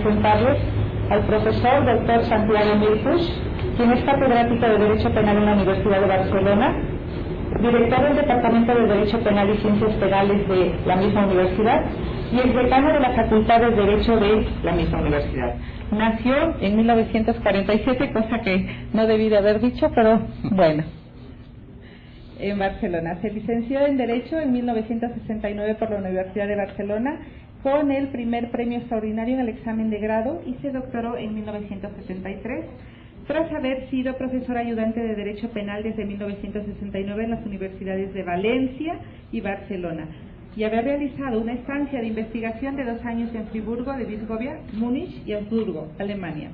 presentarles al profesor Dr. Santiago Milkush, quien es catedrático de Derecho Penal en la Universidad de Barcelona, director del Departamento de Derecho Penal y Ciencias Penales de la misma universidad y el decano de la Facultad de Derecho de la misma universidad. Nació en 1947, cosa que no debí de haber dicho, pero bueno, en Barcelona. Se licenció en Derecho en 1969 por la Universidad de Barcelona con el primer premio extraordinario en el examen de grado y se doctoró en 1973. Tras haber sido profesor ayudante de Derecho Penal desde 1969 en las universidades de Valencia y Barcelona, y haber realizado una estancia de investigación de 2 años en Friburgo de Brisgovia, Múnich y Augsburgo, Alemania.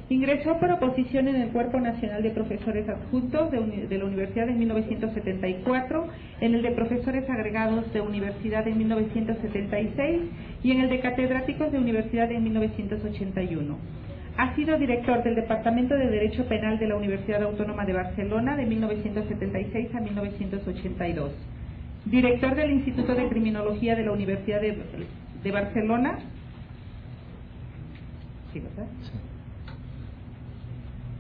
Ingresó por oposición en el Cuerpo Nacional de Profesores Adjuntos de la Universidad en 1974, en el de Profesores Agregados de Universidad en 1976 y en el de Catedráticos de Universidad en 1981. Ha sido director del Departamento de Derecho Penal de la Universidad Autónoma de Barcelona de 1976 a 1982. Director del Instituto de Criminología de la Universidad de Barcelona. ¿Sí, verdad? Sí.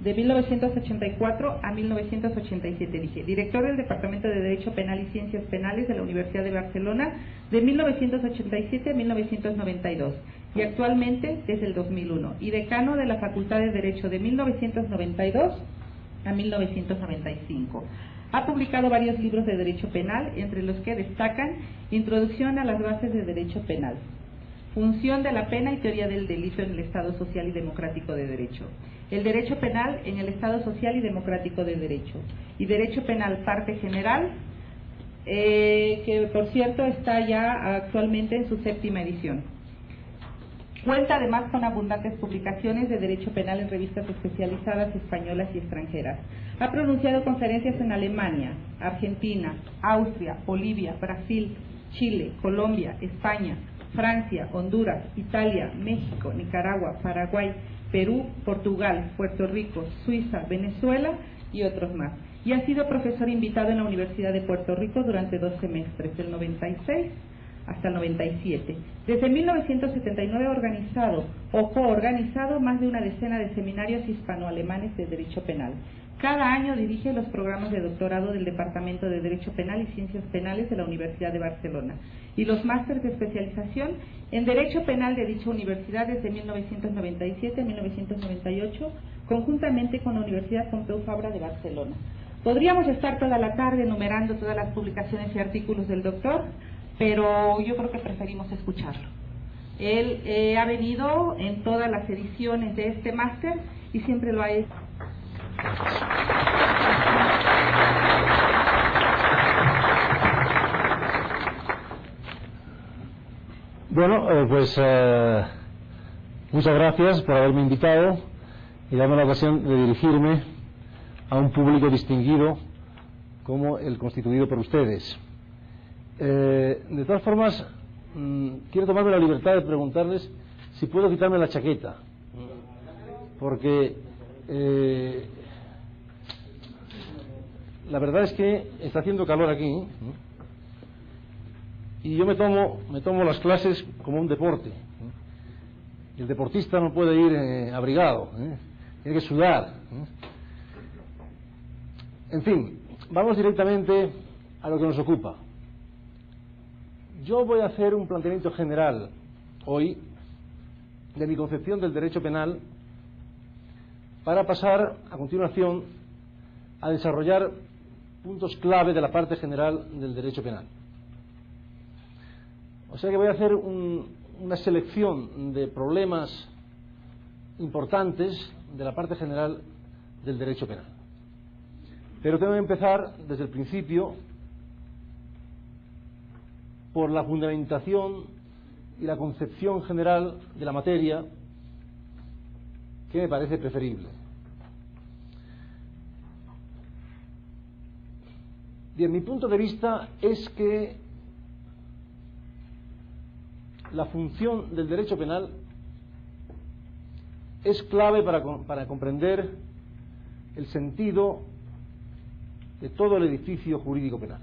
De 1984 a 1987, dije. Director del Departamento de Derecho Penal y Ciencias Penales de la Universidad de Barcelona de 1987 a 1992 y actualmente desde el 2001, y decano de la Facultad de Derecho de 1992 a 1995. Ha publicado varios libros de Derecho Penal, entre los que destacan Introducción a las bases de Derecho Penal, Función de la pena y teoría del delito en el Estado Social y Democrático de Derecho, El Derecho Penal en el Estado Social y Democrático de Derecho, y Derecho Penal Parte General, que por cierto está ya actualmente en su 7ª edición. Cuenta además con abundantes publicaciones de Derecho Penal en revistas especializadas españolas y extranjeras. Ha pronunciado conferencias en Alemania, Argentina, Austria, Bolivia, Brasil, Chile, Colombia, España, Francia, Honduras, Italia, México, Nicaragua, Paraguay, Perú, Portugal, Puerto Rico, Suiza, Venezuela y otros más. Y ha sido profesor invitado en la Universidad de Puerto Rico durante 2 semestres, del 96 hasta el 97. Desde 1979 ha organizado o coorganizado más de una decena de seminarios hispano-alemanes de Derecho Penal. Cada año dirige los programas de doctorado del Departamento de Derecho Penal y Ciencias Penales de la Universidad de Barcelona y los másteres de especialización en Derecho Penal de dicha universidad desde 1997 a 1998, conjuntamente con la Universidad Pompeu Fabra de Barcelona. Podríamos estar toda la tarde enumerando todas las publicaciones y artículos del doctor, pero yo creo que preferimos escucharlo. Él ha venido en todas las ediciones de este máster y siempre lo ha hecho. Bueno, muchas gracias por haberme invitado y darme la ocasión de dirigirme a un público distinguido como el constituido por ustedes. De todas formas, quiero tomarme la libertad de preguntarles si puedo quitarme la chaqueta, porque la verdad es que está haciendo calor aquí, y yo me tomo las clases como un deporte. El deportista no puede ir abrigado, tiene que sudar. En fin, vamos directamente a lo que nos ocupa. Yo voy a hacer un planteamiento general hoy de mi concepción del derecho penal para pasar a continuación a desarrollar puntos clave de la parte general del derecho penal. O sea que voy a hacer una selección de problemas importantes de la parte general del derecho penal. Pero tengo que empezar desde el principio por la fundamentación y la concepción general de la materia, que me parece preferible. Bien, mi punto de vista es que la función del derecho penal es clave para comprender el sentido de todo el edificio jurídico penal.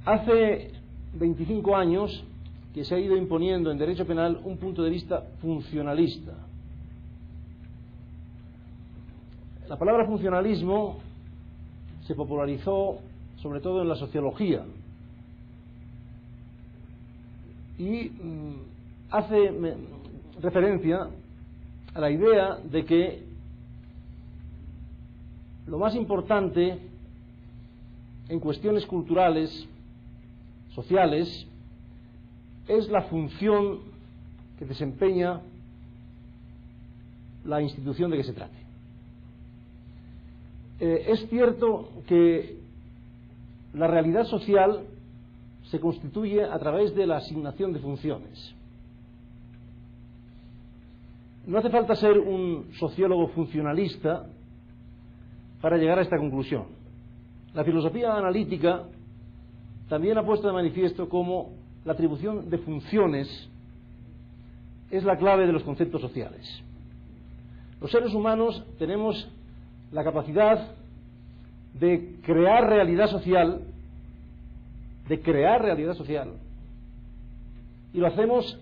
Hace 25 años que se ha ido imponiendo en derecho penal un punto de vista funcionalista. La palabra funcionalismo se popularizó sobre todo en la sociología y hace referencia a la idea de que lo más importante en cuestiones culturales, sociales, es la función que desempeña la institución de que se trate. Es cierto que la realidad social se constituye a través de la asignación de funciones. No hace falta ser un sociólogo funcionalista para llegar a esta conclusión. La filosofía analítica también ha puesto de manifiesto cómo la atribución de funciones es la clave de los conceptos sociales. Los seres humanos tenemos la capacidad de crear realidad social, y lo hacemos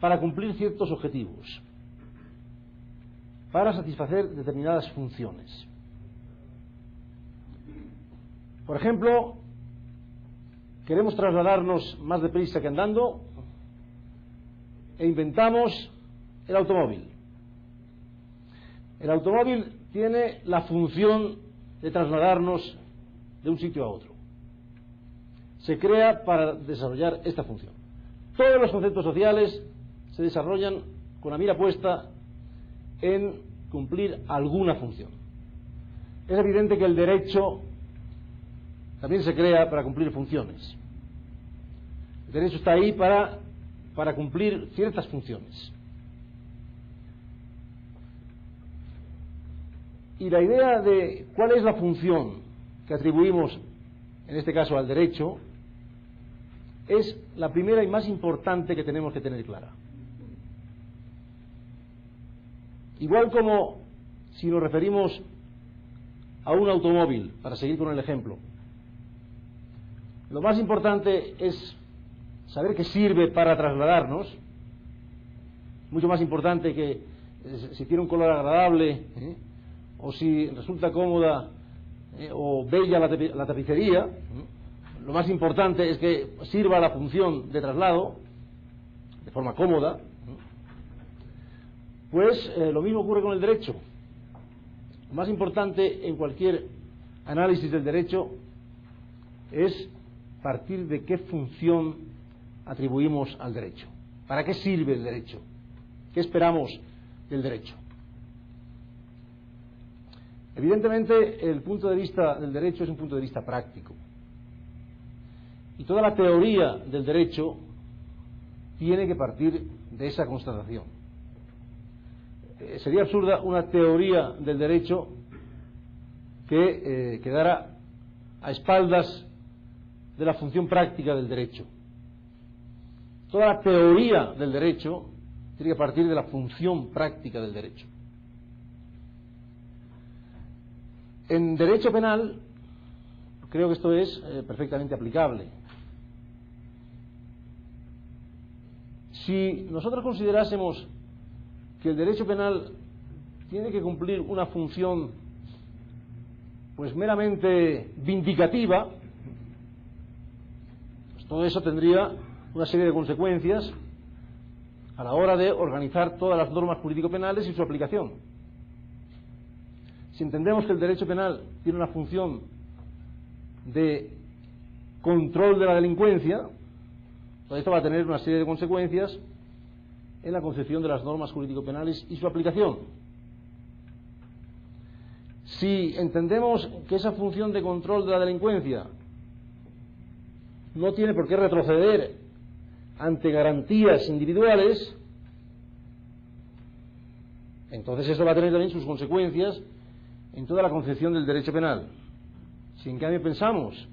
para cumplir ciertos objetivos, para satisfacer determinadas funciones. Por ejemplo, queremos trasladarnos más deprisa que andando e inventamos el automóvil. El automóvil tiene la función de trasladarnos de un sitio a otro. Se crea para desarrollar esta función. Todos los conceptos sociales se desarrollan con la mira puesta en cumplir alguna función. Es evidente que el derecho también se crea para cumplir funciones. El derecho está ahí para cumplir ciertas funciones. Y la idea de cuál es la función que atribuimos, en este caso al derecho, es la primera y más importante que tenemos que tener clara. Igual como si nos referimos a un automóvil, para seguir con el ejemplo, lo más importante es saber que sirve para trasladarnos, mucho más importante que si tiene un color agradable, o si resulta cómoda o bella la tapicería. Lo más importante es que sirva a la función de traslado de forma cómoda. Pues lo mismo ocurre con el derecho. Lo más importante en cualquier análisis del derecho es partir de qué función atribuimos al derecho. ¿Para qué sirve el derecho? ¿Qué esperamos del derecho? Evidentemente, el punto de vista del derecho es un punto de vista práctico. Y toda la teoría del derecho tiene que partir de esa constatación. Sería absurda una teoría del derecho que quedara a espaldas de la función práctica del derecho. Toda la teoría del derecho tiene que partir de la función práctica del derecho. En derecho penal, creo que esto es perfectamente aplicable. Si nosotros considerásemos que el derecho penal tiene que cumplir una función pues meramente vindicativa, pues todo eso tendría una serie de consecuencias a la hora de organizar todas las normas jurídico-penales y su aplicación. Si entendemos que el derecho penal tiene una función de control de la delincuencia, pues esto va a tener una serie de consecuencias en la concepción de las normas jurídico-penales y su aplicación. Si entendemos que esa función de control de la delincuencia no tiene por qué retroceder ante garantías individuales, entonces eso va a tener también sus consecuencias en toda la concepción del derecho penal. Si en cambio pensamos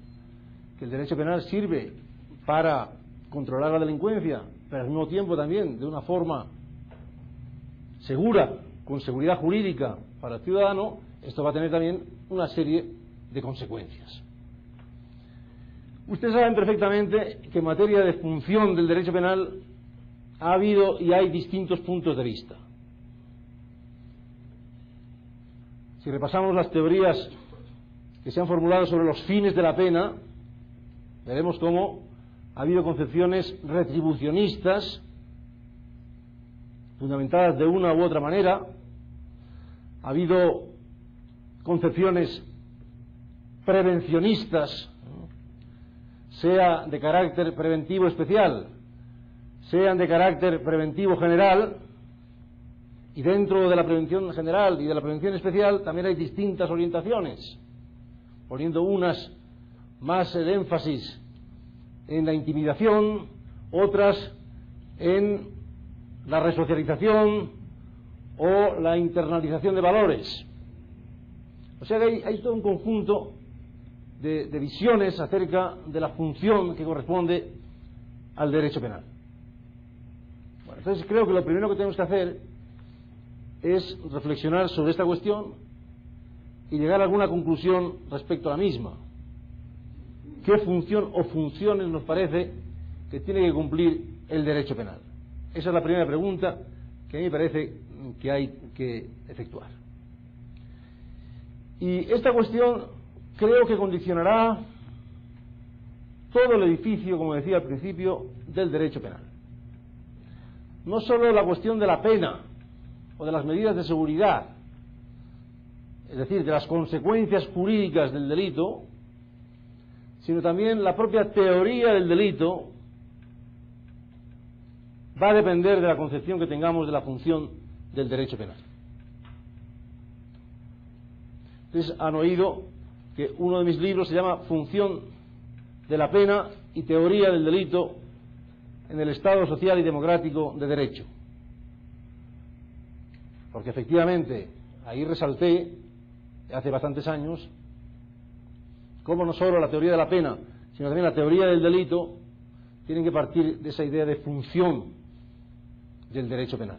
que el derecho penal sirve para controlar la delincuencia, pero al mismo tiempo también de una forma segura, con seguridad jurídica para el ciudadano, esto va a tener también una serie de consecuencias. Ustedes saben perfectamente que en materia de función del derecho penal ha habido y hay distintos puntos de vista. Si repasamos las teorías que se han formulado sobre los fines de la pena, veremos cómo ha habido concepciones retribucionistas, fundamentadas de una u otra manera, ha habido concepciones prevencionistas, sea de carácter preventivo especial, sean de carácter preventivo general, y dentro de la prevención general y de la prevención especial también hay distintas orientaciones, poniendo unas más el énfasis en la intimidación, otras en la resocialización o la internalización de valores. O sea que hay todo un conjunto de visiones acerca de la función que corresponde al derecho penal. Bueno, entonces creo que lo primero que tenemos que hacer es reflexionar sobre esta cuestión y llegar a alguna conclusión respecto a la misma. ¿Qué función o funciones nos parece que tiene que cumplir el derecho penal? Esa es la primera pregunta que a mí me parece que hay que efectuar. Y esta cuestión creo que condicionará todo el edificio, como decía al principio, del derecho penal. No solo la cuestión de la pena o de las medidas de seguridad, es decir, de las consecuencias jurídicas del delito, sino también la propia teoría del delito va a depender de la concepción que tengamos de la función del derecho penal. Ustedes han oído que uno de mis libros se llama Función de la pena y teoría del delito en el Estado social y democrático de derecho. Porque efectivamente ahí resalté hace bastantes años cómo no solo la teoría de la pena, sino también la teoría del delito tienen que partir de esa idea de función del derecho penal.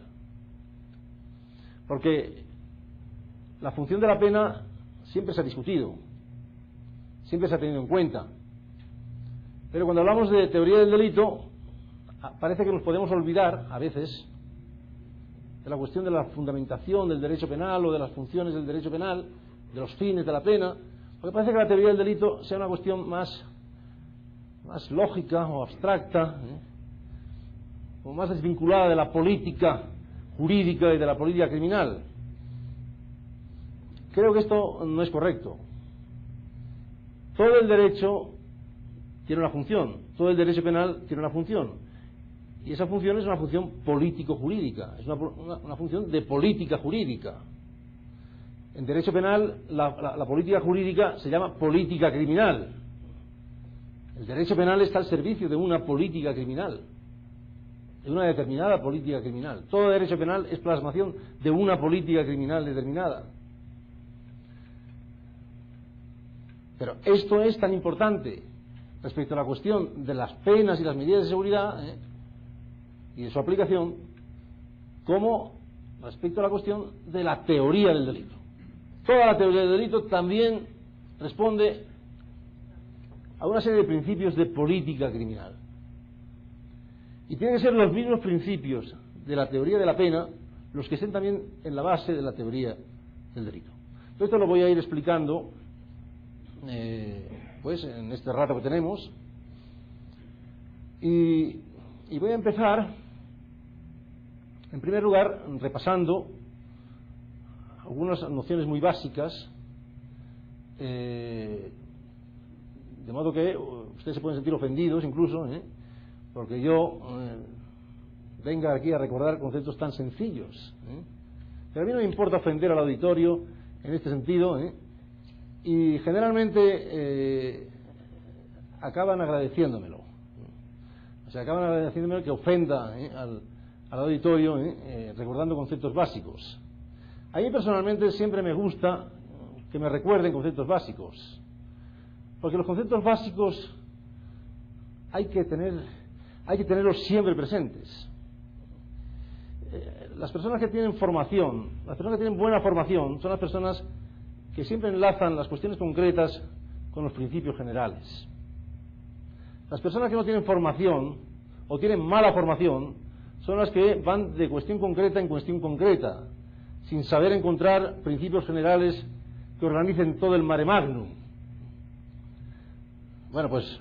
Porque la función de la pena siempre se ha discutido, siempre se ha tenido en cuenta, pero cuando hablamos de teoría del delito parece que nos podemos olvidar a veces de la cuestión de la fundamentación del derecho penal o de las funciones del derecho penal, de los fines de la pena, porque parece que la teoría del delito sea una cuestión más lógica o abstracta, o más desvinculada de la política jurídica y de la política criminal. Creo que esto no es correcto. Todo el derecho tiene una función, todo el derecho penal tiene una función, y esa función es una función político-jurídica, es una función de política jurídica. En derecho penal la política jurídica se llama política criminal. El derecho penal está al servicio de una política criminal, de una determinada política criminal. Todo derecho penal es plasmación de una política criminal determinada. Pero esto es tan importante respecto a la cuestión de las penas y las medidas de seguridad y de su aplicación, como respecto a la cuestión de la teoría del delito. Toda la teoría del delito también responde a una serie de principios de política criminal. Y tienen que ser los mismos principios de la teoría de la pena los que estén también en la base de la teoría del delito. Todo esto lo voy a ir explicando pues en este rato que tenemos, y voy a empezar en primer lugar repasando algunas nociones muy básicas, de modo que ustedes se pueden sentir ofendidos incluso, porque yo venga aquí a recordar conceptos tan sencillos, pero a mí no me importa ofender al auditorio en este sentido, y generalmente acaban agradeciéndomelo, o sea, acaban agradeciéndomelo que ofenda al auditorio, recordando conceptos básicos. A mí personalmente siempre me gusta que me recuerden conceptos básicos, porque los conceptos básicos hay que tenerlos siempre presentes. Las personas que tienen formación, las personas que tienen buena formación, son las personas que siempre enlazan las cuestiones concretas con los principios generales. Las personas que no tienen formación o tienen mala formación son las que van de cuestión concreta en cuestión concreta, sin saber encontrar principios generales que organicen todo el mare magnum. Bueno, pues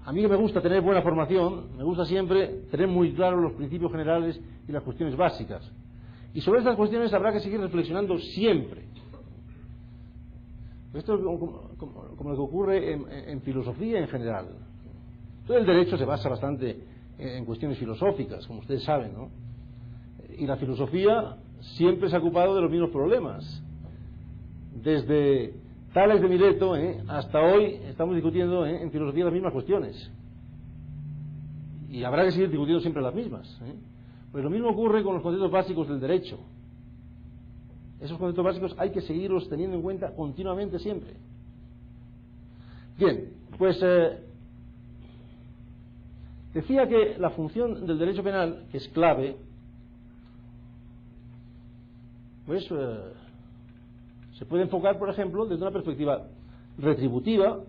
a mí que me gusta tener buena formación, me gusta siempre tener muy claros los principios generales y las cuestiones básicas. Y sobre estas cuestiones habrá que seguir reflexionando siempre. Esto es como lo que ocurre en filosofía en general. Todo el derecho se basa bastante en cuestiones filosóficas, como ustedes saben, ¿no? Y la filosofía siempre se ha ocupado de los mismos problemas. Desde Tales de Mileto hasta hoy estamos discutiendo en filosofía las mismas cuestiones. Y habrá que seguir discutiendo siempre las mismas. Pues lo mismo ocurre con los conceptos básicos del derecho. Esos conceptos básicos hay que seguirlos teniendo en cuenta continuamente siempre. Bien, pues decía que la función del derecho penal, que es clave, pues se puede enfocar, por ejemplo, desde una perspectiva retributiva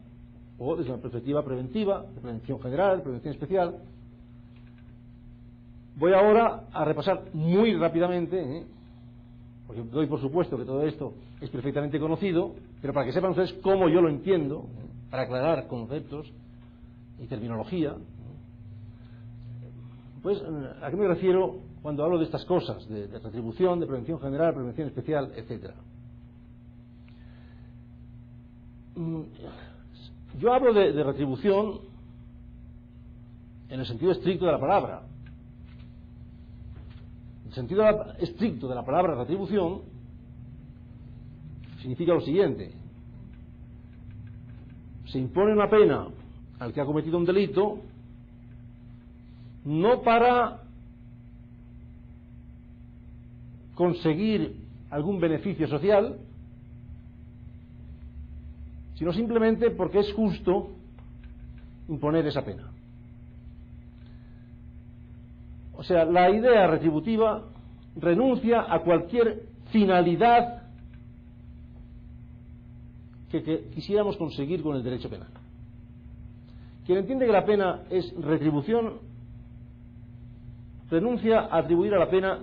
o desde una perspectiva preventiva, de prevención general, prevención especial. Voy ahora a repasar muy rápidamente, porque doy por supuesto que todo esto es perfectamente conocido, pero para que sepan ustedes cómo yo lo entiendo, para aclarar conceptos y terminología, pues ¿a qué me refiero cuando hablo de estas cosas, de retribución, de prevención general, prevención especial, etcétera? Yo hablo de retribución en el sentido estricto de la palabra. El sentido estricto de la palabra retribución significa lo siguiente: se impone una pena al que ha cometido un delito, no para conseguir algún beneficio social, sino simplemente porque es justo imponer esa pena. O sea, la idea retributiva renuncia a cualquier finalidad que quisiéramos conseguir con el derecho penal. Quien entiende que la pena es retribución renuncia a atribuir a la pena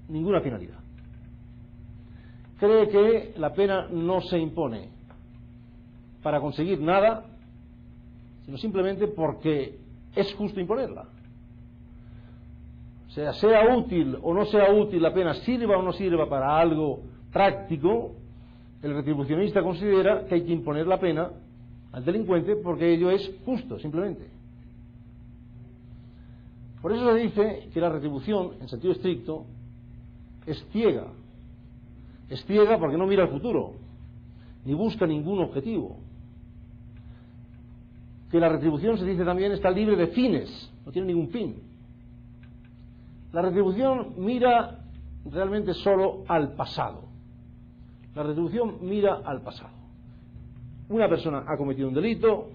ninguna finalidad. Cree que la pena no se impone para conseguir nada, sino simplemente porque es justo imponerla. O sea útil o no sea útil la pena, sirva o no sirva para algo práctico, el retribucionista considera que hay que imponer la pena al delincuente porque ello es justo, simplemente. Por eso se dice que la retribución, en sentido estricto, es ciega. Es ciega porque no mira al futuro, ni busca ningún objetivo. Que la retribución, se dice también, está libre de fines, no tiene ningún fin. La retribución mira realmente solo al pasado. La retribución mira al pasado. Una persona ha cometido un delito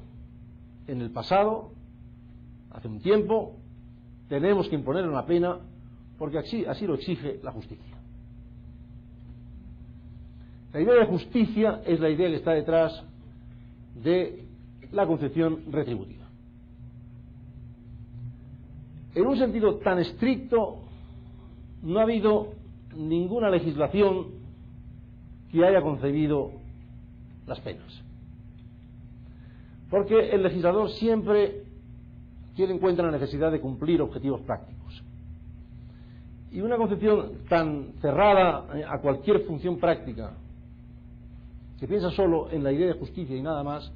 en el pasado, hace un tiempo, tenemos que imponerle una pena porque así lo exige la justicia. La idea de justicia es la idea que está detrás de la concepción retributiva. En un sentido tan estricto, no ha habido ninguna legislación que haya concebido las penas. Porque el legislador siempre tiene en cuenta la necesidad de cumplir objetivos prácticos. Y una concepción tan cerrada a cualquier función práctica, que piensa solo en la idea de justicia y nada más,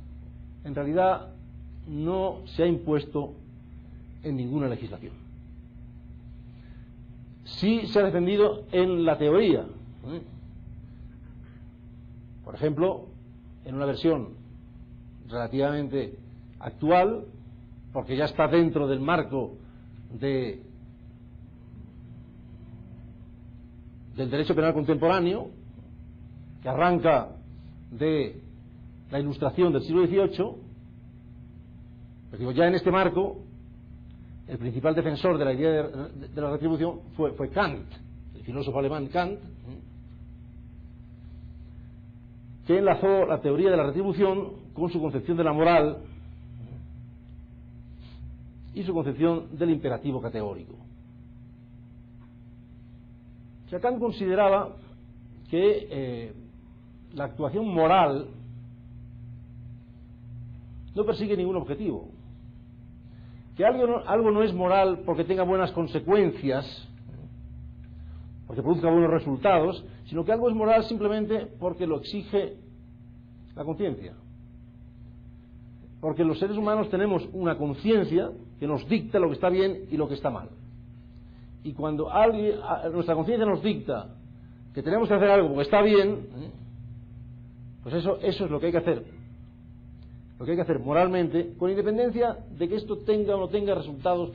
en realidad no se ha impuesto en ninguna legislación. Sí se ha defendido en la teoría. Por ejemplo, en una versión relativamente actual, porque ya está dentro del marco del derecho penal contemporáneo, que arranca de la Ilustración del siglo XVIII, pero digo, ya en este marco, el principal defensor de la idea de la retribución fue Kant, el filósofo alemán Kant, que enlazó la teoría de la retribución con su concepción de la moral y su concepción del imperativo categórico. Kant consideraba que la actuación moral no persigue ningún objetivo, que algo no es moral porque tenga buenas consecuencias, porque produzca buenos resultados, sino que algo es moral simplemente porque lo exige la conciencia. Porque los seres humanos tenemos una conciencia que nos dicta lo que está bien y lo que está mal. Y cuando nuestra conciencia nos dicta que tenemos que hacer algo porque está bien, pues eso es lo que hay que hacer. Lo que hay que hacer moralmente, con independencia de que esto tenga o no tenga resultados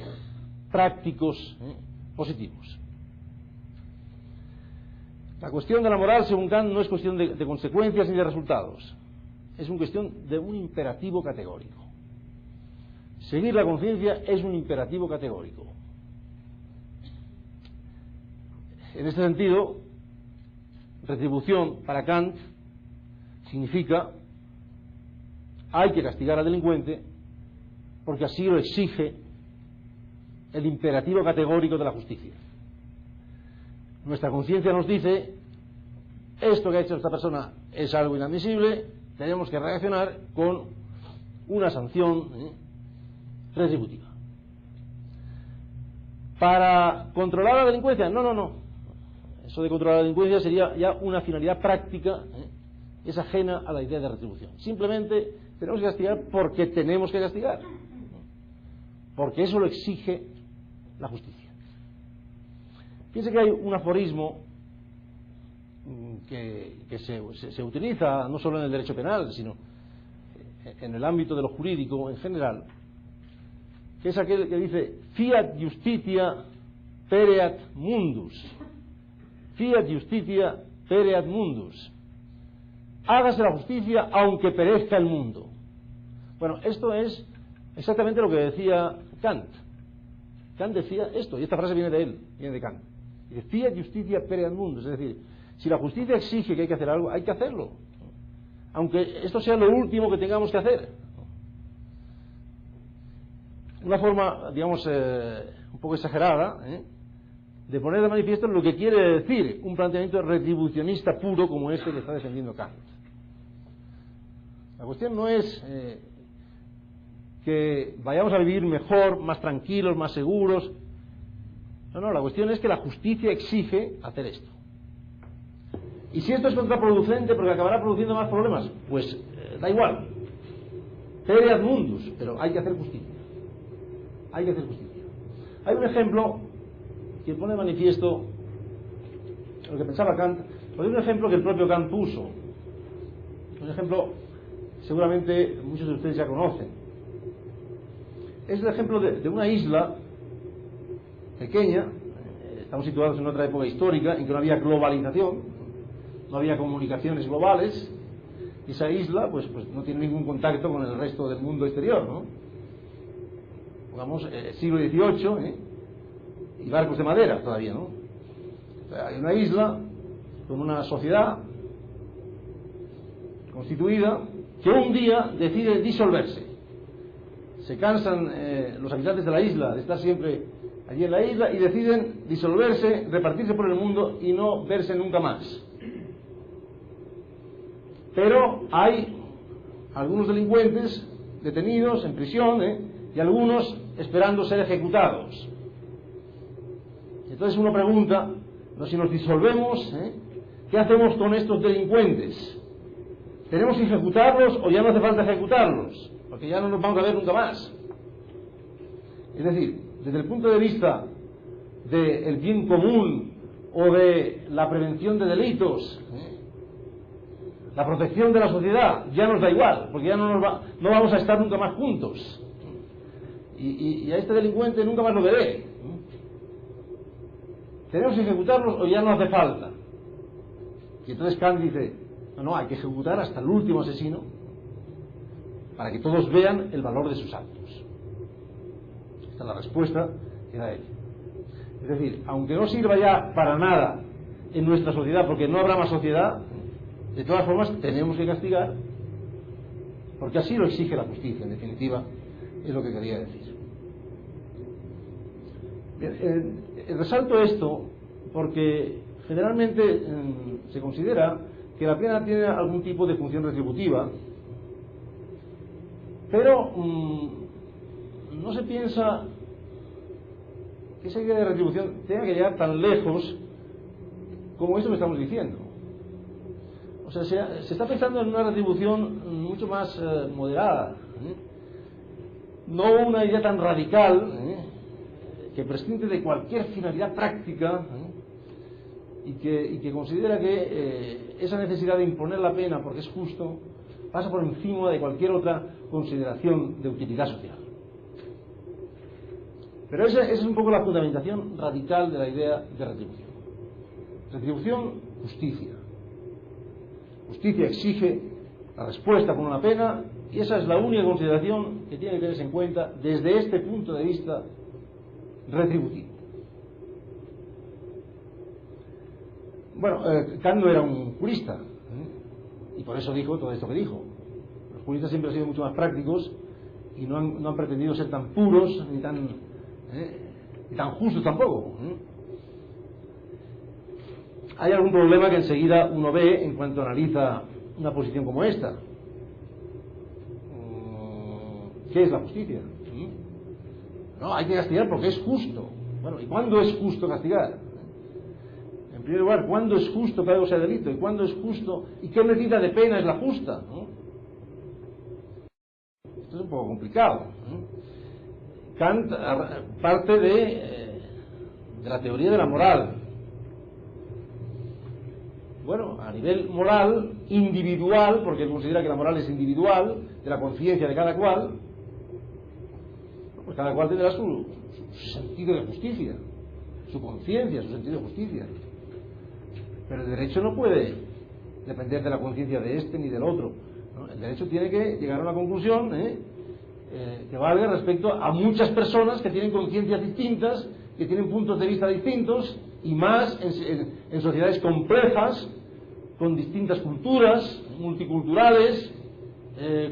prácticos positivos. La cuestión de la moral, según Kant, no es cuestión de consecuencias ni de resultados. Es una cuestión de un imperativo categórico. Seguir la conciencia es un imperativo categórico. En este sentido, retribución para Kant significa hay que castigar al delincuente porque así lo exige el imperativo categórico de la justicia. Nuestra conciencia nos dice esto que ha hecho esta persona es algo inadmisible, tenemos que reaccionar con una sanción retributiva. Para controlar la delincuencia, no. Eso de controlar la delincuencia sería ya una finalidad práctica, es ajena a la idea de retribución. Simplemente tenemos que castigar porque tenemos que castigar, porque eso lo exige la justicia. Fíjense que hay un aforismo que se utiliza no solo en el derecho penal, sino en el ámbito de lo jurídico en general, que es aquel que dice fiat justitia pereat mundus. Fiat justitia pereat mundus. Hágase la justicia aunque perezca el mundo. Bueno, esto es exactamente lo que decía Kant. Kant decía esto, y esta frase viene de él, viene de Kant. Dice, fiat justitia pereat mundus, es decir, si la justicia exige que hay que hacer algo, hay que hacerlo, aunque esto sea lo último que tengamos que hacer. Una forma, digamos, un poco exagerada, de poner de manifiesto lo que quiere decir un planteamiento retribucionista puro como este que está defendiendo Kant. La cuestión no es que vayamos a vivir mejor, más tranquilos, más seguros. No, la cuestión es que la justicia exige hacer esto. Y si esto es contraproducente porque acabará produciendo más problemas, pues da igual. Pereat mundus, pero hay que hacer justicia. Hay que hacer justicia. Hay un ejemplo que pone de manifiesto lo que pensaba Kant, porque es un ejemplo que el propio Kant puso. Un ejemplo seguramente muchos de ustedes ya conocen. Es el ejemplo de una isla pequeña. Estamos situados en otra época histórica en que no había globalización, no había comunicaciones globales, y esa isla pues no tiene ningún contacto con el resto del mundo exterior, ¿no? Pongamos siglo XVIII, y barcos de madera todavía, ¿no? O sea, hay una isla con una sociedad constituida que un día decide disolverse. Se cansan los habitantes de la isla de estar siempre allí en la isla y deciden disolverse, repartirse por el mundo y no verse nunca más. Pero hay algunos delincuentes detenidos en prisión, y algunos esperando ser ejecutados. Entonces uno pregunta, ¿no? Si nos disolvemos, ¿qué hacemos con estos delincuentes? ¿Tenemos que ejecutarlos o ya no hace falta ejecutarlos? Porque ya no nos vamos a ver nunca más. Es decir, desde el punto de vista del bien común o de la prevención de delitos, la protección de la sociedad, ya nos da igual, porque ya no vamos a estar nunca más juntos. Y a este delincuente nunca más lo veré. ¿Tenemos que ejecutarlos o ya no hace falta? Y entonces Kant dice, no, hay que ejecutar hasta el último asesino para que todos vean el valor de sus actos. Esta es la respuesta que da él. Es decir, aunque no sirva ya para nada en nuestra sociedad, porque no habrá más sociedad, de todas formas tenemos que castigar, porque así lo exige la justicia, en definitiva, es lo que quería decir. Resalto esto porque generalmente se considera que la pena tiene algún tipo de función retributiva, pero no se piensa que esa idea de retribución tenga que llegar tan lejos como esto que estamos diciendo. O sea, se está pensando en una retribución mucho más moderada, no una idea tan radical, que prescinde de cualquier finalidad práctica, y que considera que esa necesidad de imponer la pena porque es justo pasa por encima de cualquier otra consideración de utilidad social. Pero esa es un poco la fundamentación radical de la idea de retribución. Retribución, justicia. Justicia exige la respuesta con una pena, y esa es la única consideración que tiene que tenerse en cuenta desde este punto de vista retributivo. Bueno, Kant no era un jurista, y por eso dijo todo esto que dijo. Los juristas siempre han sido mucho más prácticos y no han pretendido ser tan puros ni tan justos tampoco. Hay algún problema que enseguida uno ve en cuanto analiza una posición como esta. ¿Qué es la justicia? No, hay que castigar porque es justo. Bueno, ¿y cuándo es justo castigar? En primer lugar, ¿cuándo es justo que algo sea delito? ¿Y cuándo es justo? ¿Y qué medida de pena es la justa? Esto es un poco complicado. Kant parte de la teoría de la moral. Bueno, a nivel moral, individual, porque él considera que la moral es individual, de la conciencia de cada cual, pues cada cual tendrá su sentido de justicia, su conciencia, su sentido de justicia. Pero el derecho no puede depender de la conciencia de este ni del otro, ¿no? El derecho tiene que llegar a una conclusión que valga respecto a muchas personas que tienen conciencias distintas, que tienen puntos de vista distintos, y más en sociedades complejas, con distintas culturas, multiculturales,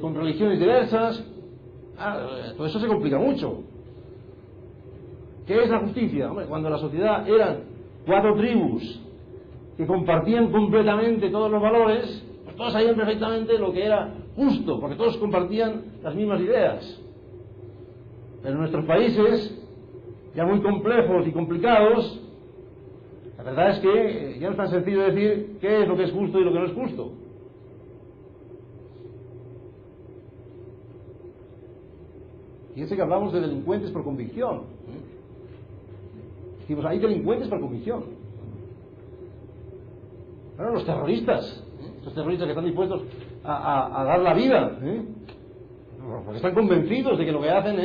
con religiones diversas. Todo eso se complica mucho. ¿Qué es la justicia? Hombre, cuando la sociedad eran 4 tribus que compartían completamente todos los valores, pues todos sabían perfectamente lo que era justo, porque todos compartían las mismas ideas. Pero en nuestros países, ya muy complejos y complicados, la verdad es que ya no es tan sencillo decir qué es lo que es justo y lo que no es justo. Fíjense que hablamos de delincuentes por convicción. Decimos, hay delincuentes por convicción. Bueno, los terroristas, estos terroristas que están dispuestos a dar la vida, porque están convencidos de que lo que hacen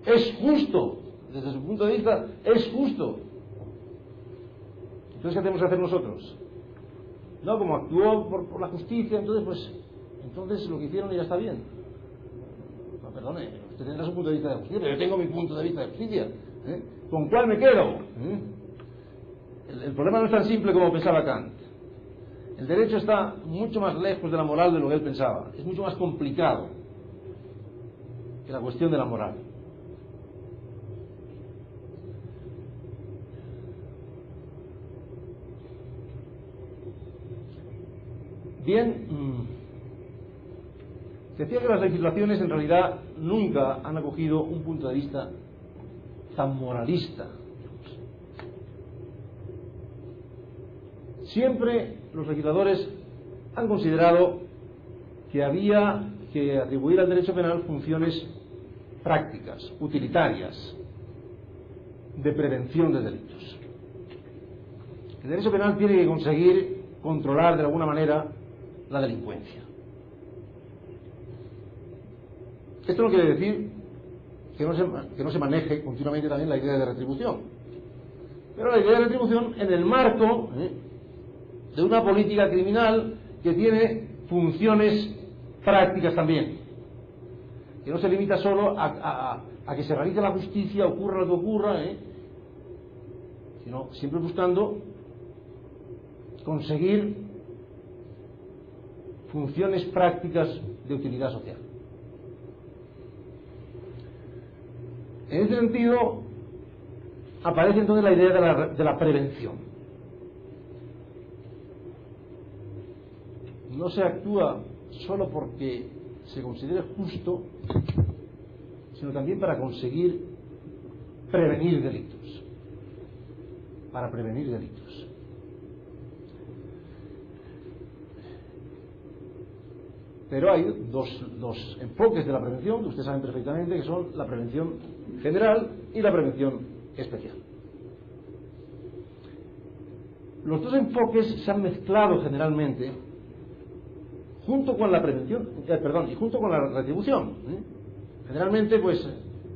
es justo, desde su punto de vista es justo. Entonces, ¿qué tenemos que hacer nosotros? No, como actuó por la justicia, entonces lo que hicieron ya está bien. No, perdone, usted tendrá su punto de vista de justicia, pero yo tengo mi punto de vista de justicia. ¿Con cuál me quedo? El problema no es tan simple como pensaba Kant. El derecho está mucho más lejos de la moral de lo que él pensaba. Es mucho más complicado que la cuestión de la moral. Bien, decía que las legislaciones en realidad nunca han acogido un punto de vista tan moralista. Siempre los legisladores han considerado que había que atribuir al derecho penal funciones prácticas, utilitarias, de prevención de delitos. El derecho penal tiene que conseguir controlar de alguna manera la delincuencia. Esto no quiere decir que no se maneje continuamente también la idea de retribución, pero la idea de retribución en el marco de una política criminal que tiene funciones prácticas también, que no se limita solo a que se realice la justicia, ocurra lo que ocurra, sino siempre buscando conseguir funciones prácticas de utilidad social. En ese sentido, aparece entonces la idea de la prevención. No se actúa solo porque se considere justo, sino también para conseguir prevenir delitos. Para prevenir delitos. Pero hay dos enfoques de la prevención, que ustedes saben perfectamente, que son la prevención general y la prevención especial. Los dos enfoques se han mezclado generalmente junto con la prevención, y junto con la retribución. Generalmente, pues,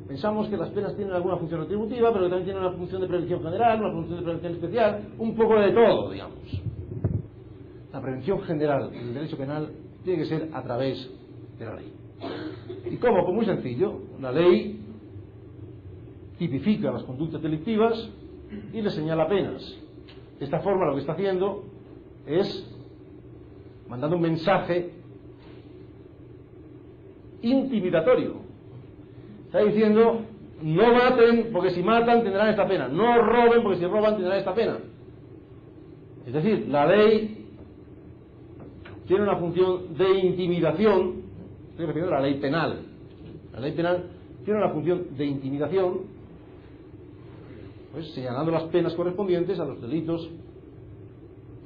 pensamos que las penas tienen alguna función retributiva, pero que también tienen una función de prevención general, una función de prevención especial, un poco de todo, digamos. La prevención general del derecho penal tiene que ser a través de la ley. ¿Y cómo? Pues muy sencillo. La ley tipifica las conductas delictivas y le señala penas. De esta forma lo que está haciendo es mandando un mensaje intimidatorio. Está diciendo: no maten, porque si matan tendrán esta pena. No roben, porque si roban tendrán esta pena. Es decir, la ley tiene una función de intimidación. Estoy refiriendo a la ley penal. La ley penal tiene una función de intimidación, pues señalando las penas correspondientes a los delitos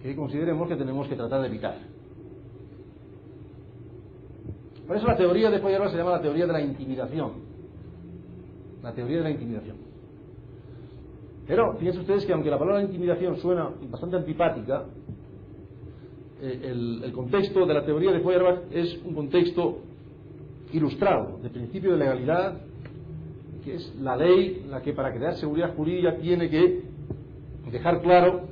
que consideremos que tenemos que tratar de evitar. Por eso la teoría de Feuerbach se llama la teoría de la intimidación. La teoría de la intimidación. Pero fíjense ustedes que aunque la palabra intimidación suena bastante antipática, el contexto de la teoría de Feuerbach es un contexto ilustrado, de principio de legalidad, que es la ley la que para crear seguridad jurídica tiene que dejar claro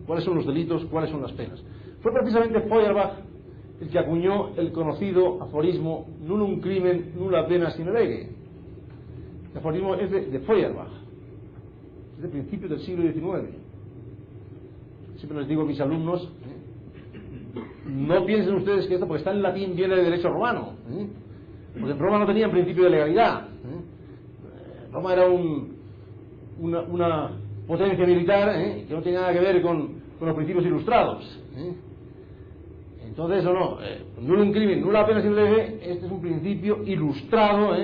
cuáles son los delitos, cuáles son las penas. Fue precisamente Feuerbach el que acuñó el conocido aforismo nullum crimen, nulla pena sine lege. El aforismo es de Feuerbach, es de principios del siglo XIX. Siempre les digo a mis alumnos, no piensen ustedes que esto, porque está en latín, viene de derecho romano, porque en Roma no tenían principio de legalidad. Roma era una potencia militar que no tenía nada que ver con los principios ilustrados. Entonces, nullum crimen, nulla pena sine lege, este es un principio ilustrado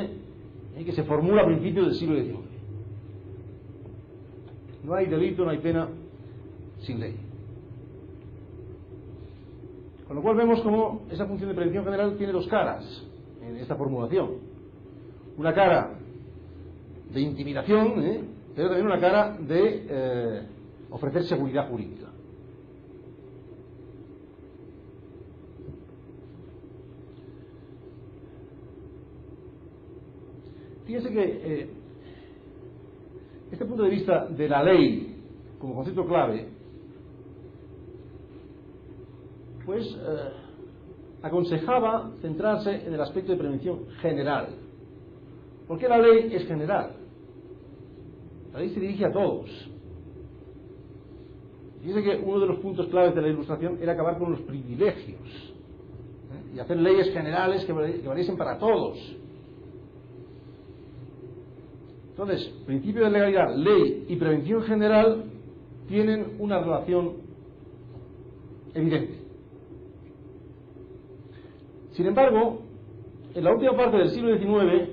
que se formula a principios del siglo XIX. No hay delito, no hay pena sin ley. Con lo cual vemos cómo esa función de prevención general tiene dos caras en esta formulación. Una cara de intimidación, pero también una cara de ofrecer seguridad jurídica. Fíjense que este punto de vista de la ley como concepto clave, pues aconsejaba centrarse en el aspecto de prevención general. ¿Por qué la ley es general? La ley se dirige a todos. Fíjense que uno de los puntos claves de la Ilustración era acabar con los privilegios y hacer leyes generales que valiesen para todos. Entonces, principio de legalidad, ley y prevención general tienen una relación evidente. Sin embargo, en la última parte del siglo XIX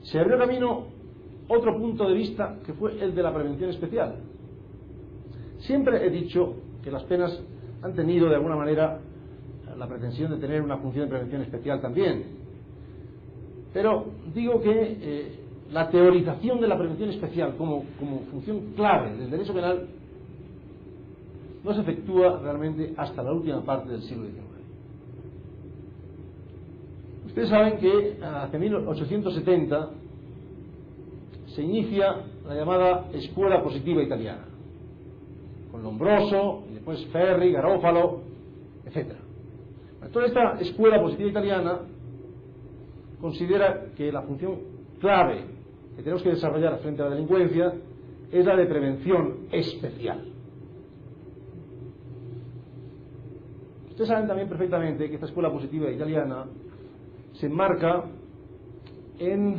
se abrió camino otro punto de vista, que fue el de la prevención especial. Siempre he dicho que las penas han tenido de alguna manera la pretensión de tener una función de prevención especial también, pero digo que la teorización de la prevención especial como función clave del derecho penal no se efectúa realmente hasta la última parte del siglo XIX. Ustedes saben que hacia 1870 se inicia la llamada Escuela Positiva Italiana, con Lombroso, y después Ferri, Garofalo, etc. Toda esta Escuela Positiva Italiana considera que la función clave que tenemos que desarrollar frente a la delincuencia es la de prevención especial. Ustedes saben también perfectamente que esta Escuela Positiva Italiana se enmarca en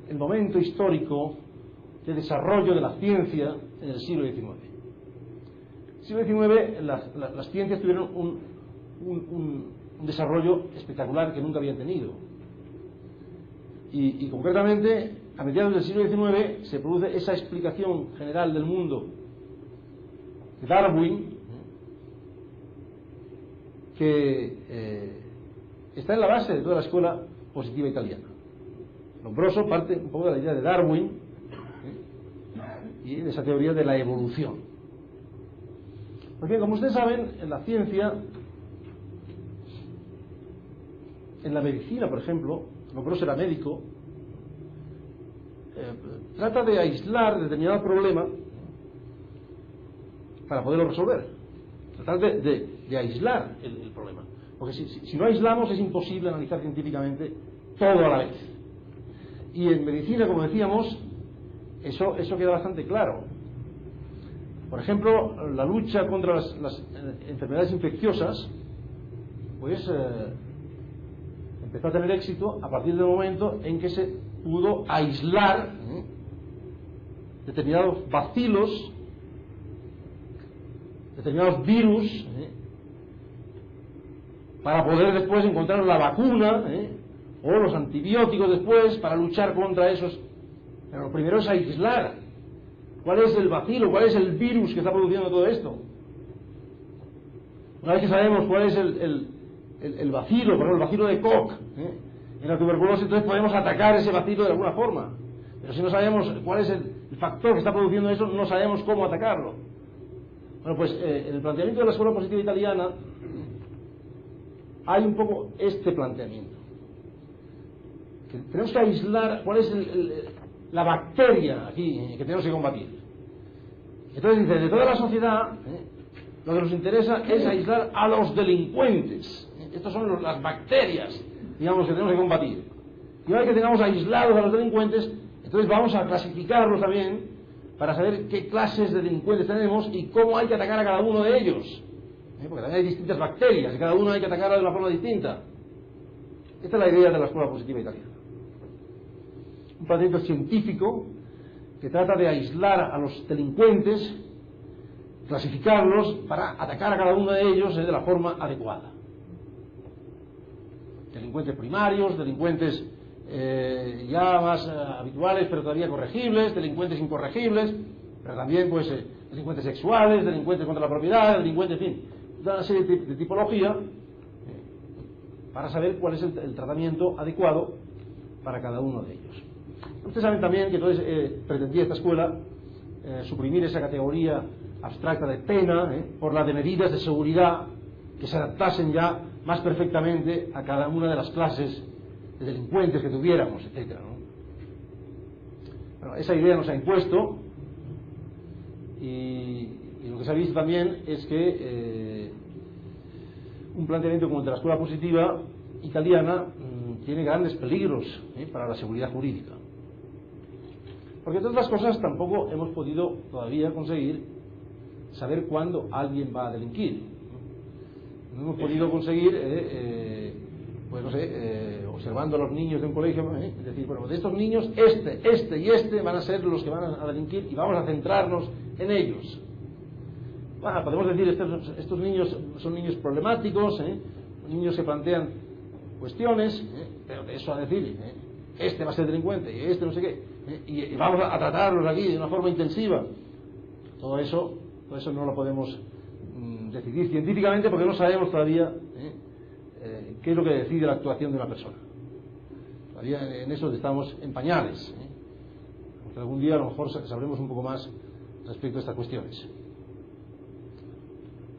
el momento histórico de desarrollo de la ciencia en el siglo XIX. En el siglo XIX las ciencias tuvieron un desarrollo espectacular que nunca habían tenido. Y concretamente, a mediados del siglo XIX se produce esa explicación general del mundo de Darwin, que está en la base de toda la escuela positiva italiana. Lombroso parte un poco de la idea de Darwin y de esa teoría de la evolución. Porque, como ustedes saben, en la ciencia, en la medicina, por ejemplo, Lombroso era médico, trata de aislar determinado problema para poderlo resolver. Tratar de aislar el problema. Porque si no aislamos es imposible analizar científicamente todo a la vez. Y en medicina, como decíamos, eso queda bastante claro. Por ejemplo, la lucha contra las enfermedades infecciosas, pues empezó a tener éxito a partir del momento en que se pudo aislar determinados bacilos, determinados virus, para poder después encontrar la vacuna o los antibióticos después para luchar contra esos. Pero lo primero es aislar cuál es el bacilo, cuál es el virus que está produciendo todo esto. Una vez que sabemos cuál es el bacilo, por ejemplo, el bacilo de Koch en la tuberculosis, entonces podemos atacar ese bacilo de alguna forma. Pero si no sabemos cuál es el factor que está produciendo eso, no sabemos cómo atacarlo. Bueno, pues en el planteamiento de la escuela positiva italiana hay un poco este planteamiento. Que tenemos que aislar cuál es la bacteria aquí que tenemos que combatir. Entonces dice, de toda la sociedad, lo que nos interesa es aislar a los delincuentes. Estas son las bacterias, digamos, que tenemos que combatir. Y una vez que tengamos aislados a los delincuentes, entonces vamos a clasificarlos también para saber qué clases de delincuentes tenemos y cómo hay que atacar a cada uno de ellos. Porque también hay distintas bacterias y cada uno hay que atacarla de una forma distinta. Esta es la idea de la escuela positiva italiana. Un planteamiento científico que trata de aislar a los delincuentes, clasificarlos para atacar a cada uno de ellos de la forma adecuada. Delincuentes primarios, delincuentes ya más habituales pero todavía corregibles, delincuentes incorregibles, pero también pues delincuentes sexuales, delincuentes contra la propiedad, delincuentes, en fin, toda una serie de tipología para saber cuál es el tratamiento adecuado para cada uno de ellos. Ustedes saben también que entonces pretendía esta escuela suprimir esa categoría abstracta de pena por la de medidas de seguridad que se adaptasen ya más perfectamente a cada una de las clases de delincuentes que tuviéramos, etc. Bueno, esa idea nos ha impuesto y lo que se ha visto también es que un planteamiento como el de la escuela positiva italiana tiene grandes peligros para la seguridad jurídica. Porque de todas las cosas tampoco hemos podido todavía conseguir saber cuándo alguien va a delinquir. No hemos podido conseguir, pues no sé, observando a los niños de un colegio, es decir, bueno, de estos niños, este y este van a ser los que van a delinquir y vamos a centrarnos en ellos. Bueno, podemos decir, estos niños son niños problemáticos, niños que plantean cuestiones, pero de eso a decir, este va a ser delincuente y este no sé qué, y vamos a tratarlos aquí de una forma intensiva. Todo eso no lo podemos decidir científicamente porque no sabemos todavía qué es lo que decide la actuación de una persona. Todavía en eso estamos en pañales. Porque algún día a lo mejor sabremos un poco más respecto a estas cuestiones.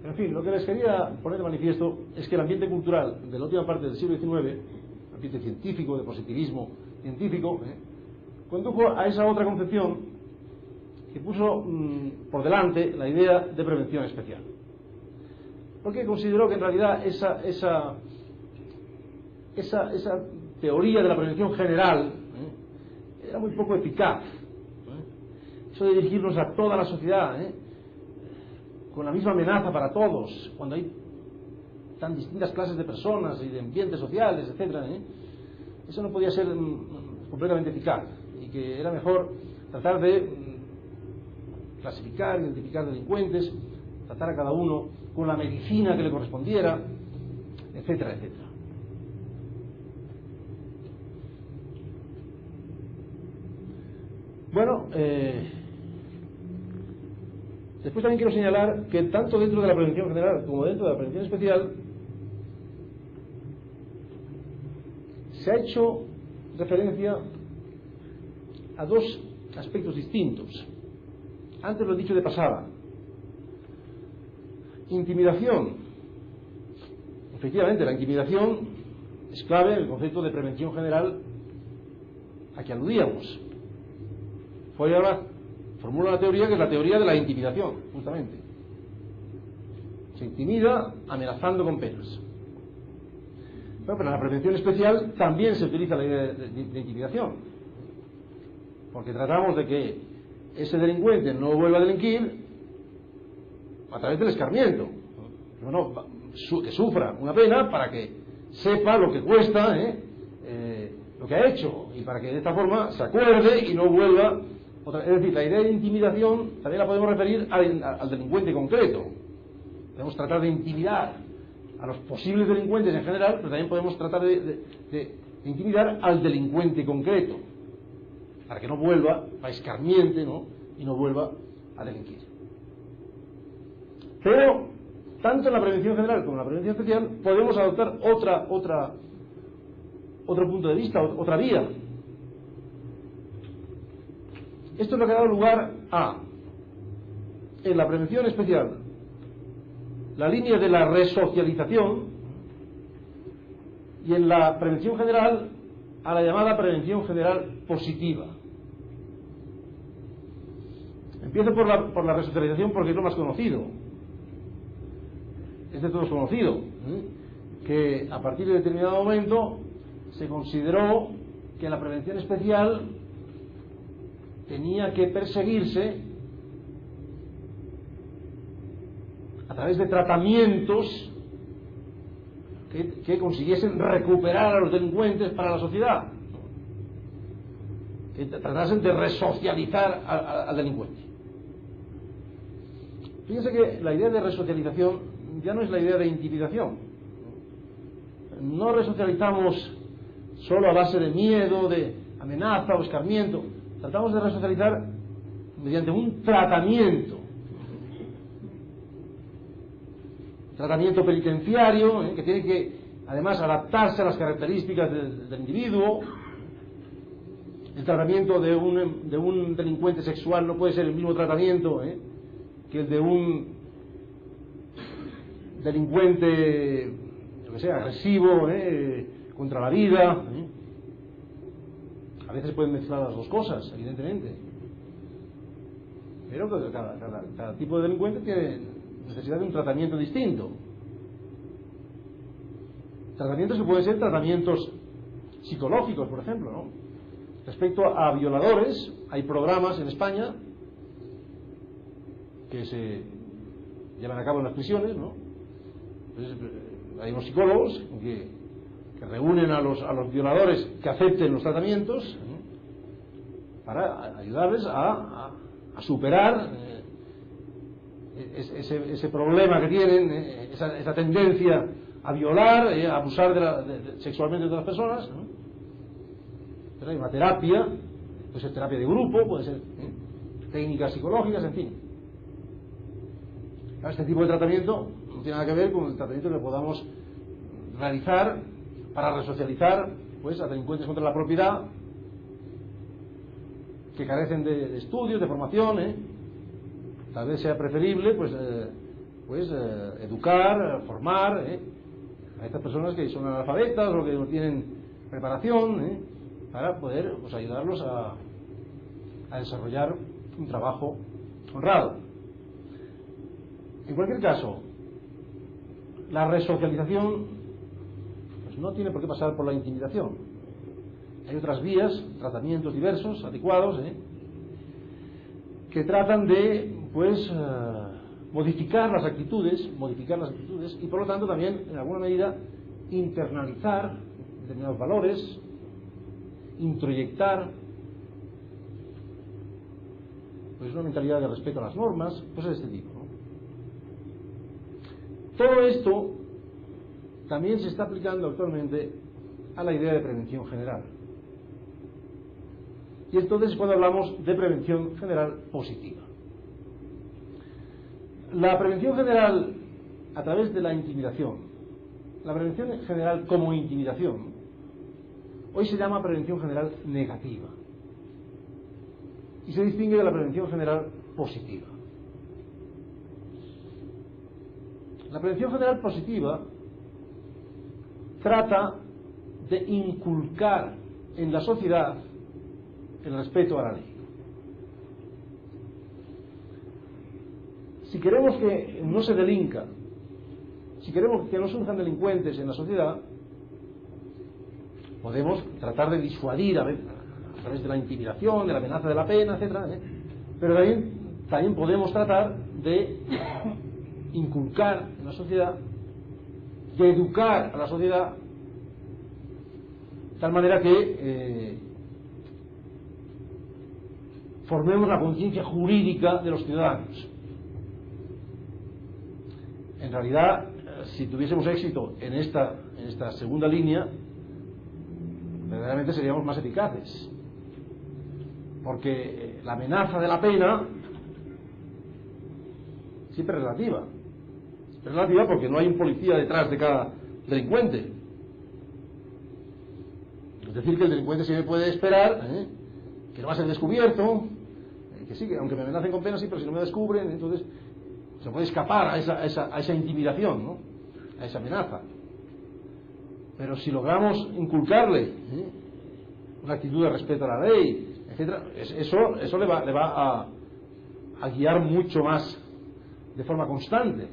Pero en fin, lo que les quería poner de manifiesto es que el ambiente cultural de la última parte del siglo XIX, el ambiente científico, de positivismo científico, condujo a esa otra concepción que puso por delante la idea de prevención especial. Porque consideró que en realidad esa teoría de la prevención general era muy poco eficaz. Eso de dirigirnos a toda la sociedad con la misma amenaza para todos, cuando hay tan distintas clases de personas y de ambientes sociales, etc., eso no podía ser completamente eficaz. y que era mejor tratar de clasificar, identificar delincuentes, tratar a cada uno con la medicina que le correspondiera, etcétera, etcétera. Bueno, después también quiero señalar que tanto dentro de la prevención general como dentro de la prevención especial se ha hecho referencia a dos aspectos distintos. Antes lo he dicho de pasada. Intimidación. Efectivamente, la intimidación es clave en el concepto de prevención general a que aludíamos. Feuerbach formula una teoría que es la teoría de la intimidación, justamente. Se intimida amenazando con penas. Bueno, pero en la prevención especial también se utiliza la idea de intimidación, porque tratamos de que ese delincuente no vuelva a delinquir a través del escarmiento. Bueno, que sufra una pena para que sepa lo que cuesta lo que ha hecho, y para que de esta forma se acuerde y no vuelva otra. Es decir, la idea de intimidación también la podemos referir al delincuente concreto. Podemos tratar de intimidar a los posibles delincuentes en general, pero también podemos tratar de intimidar al delincuente concreto, para que no vuelva a escarmiente, ¿no? Y no vuelva a delinquir. Pero tanto en la prevención general como en la prevención especial podemos adoptar otro punto de vista, otra vía. Esto es lo que ha dado lugar a, en la prevención especial, la línea de la resocialización, y en la prevención general a la llamada prevención general positiva. Empiezo por la resocialización porque es lo más conocido. Es de todos conocido, que a partir de determinado momento se consideró que la prevención especial tenía que perseguirse a través de tratamientos que consiguiesen recuperar a los delincuentes para la sociedad, que tratasen de resocializar al delincuente. Fíjense que la idea de resocialización ya no es la idea de intimidación. No resocializamos solo a base de miedo, de amenaza o escarmiento. Tratamos de resocializar mediante un tratamiento penitenciario, que tiene que además adaptarse a las características del individuo. El tratamiento de un delincuente sexual no puede ser el mismo tratamiento que el de un delincuente, lo que sea, agresivo, contra la vida. A veces pueden mezclar las dos cosas, evidentemente. Pero cada tipo de delincuente tiene necesidad de un tratamiento distinto. Tratamientos que pueden ser tratamientos psicológicos, por ejemplo, ¿no? Respecto a violadores, hay programas en España que se llevan a cabo en las prisiones, ¿no? Entonces, hay unos psicólogos que reúnen a los violadores que acepten los tratamientos, para ayudarles a superar ese problema que tienen, esa tendencia a violar, a abusar sexualmente de otras personas, ¿no? Pero hay una terapia, puede ser terapia de grupo, puede ser técnicas psicológicas, en fin. Este tipo de tratamiento no tiene nada que ver con el tratamiento que podamos realizar para resocializar pues a delincuentes contra la propiedad que carecen de estudios, de formación. Tal vez sea preferible educar, formar a estas personas que son analfabetas o que no tienen preparación, para poder ayudarlos a desarrollar un trabajo honrado. En cualquier caso, la resocialización no tiene por qué pasar por la intimidación. Hay otras vías, tratamientos diversos, adecuados, que tratan de modificar las actitudes y por lo tanto también en alguna medida internalizar determinados valores, introyectar pues una mentalidad de respeto a las normas, cosas de este tipo, ¿no? Todo esto también se está aplicando actualmente a la idea de prevención general. Y entonces es cuando hablamos de prevención general positiva. La prevención general a través de la intimidación, la prevención general como intimidación, hoy se llama prevención general negativa y se distingue de la prevención general positiva. La prevención general positiva trata de inculcar en la sociedad el respeto a la ley. Si queremos que no se delinca, si queremos que no surjan delincuentes en la sociedad, podemos tratar de disuadir a través de la intimidación, de la amenaza de la pena, etcétera, pero también podemos tratar de inculcar en la sociedad, de educar a la sociedad de tal manera que formemos la conciencia jurídica de los ciudadanos. En realidad, si tuviésemos éxito en esta segunda línea, verdaderamente seríamos más eficaces, porque la amenaza de la pena siempre es relativa. Es relativa porque no hay un policía detrás de cada delincuente. Es decir, que el delincuente siempre puede esperar que no va a ser descubierto, que sí, que aunque me amenacen con pena, sí, pero si no me descubren, entonces se puede escapar a esa intimidación, ¿no? A esa amenaza. Pero si logramos inculcarle una actitud de respeto a la ley, etcétera, eso le va a guiar mucho más de forma constante.